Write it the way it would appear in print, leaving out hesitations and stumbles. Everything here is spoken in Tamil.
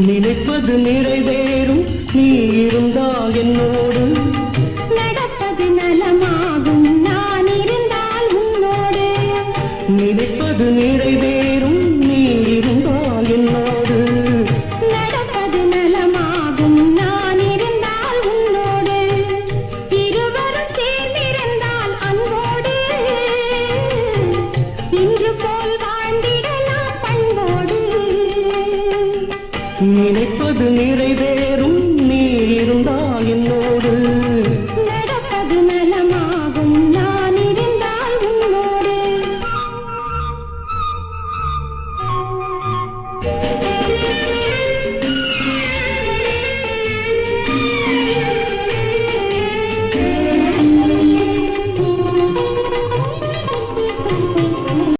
நினைப்பது நிறைவேறும் நீ இருந்தால் என்னோடு நடப்பது நலமாகும் நான் இருந்தால் உன்னோடு நினைப்பது நிறைவேறும் நீ இருந்தால் என்னோடு நடப்பது நலமாகும் நான் இருந்தால் உன்னோடு இருவரும் சேர்ந்திருந்தால் அன்போடு இன்று போல் வாழ்ந்திடலாம் பண்போடு நினைப்பது நிறைவேறும் நீ இருந்தால்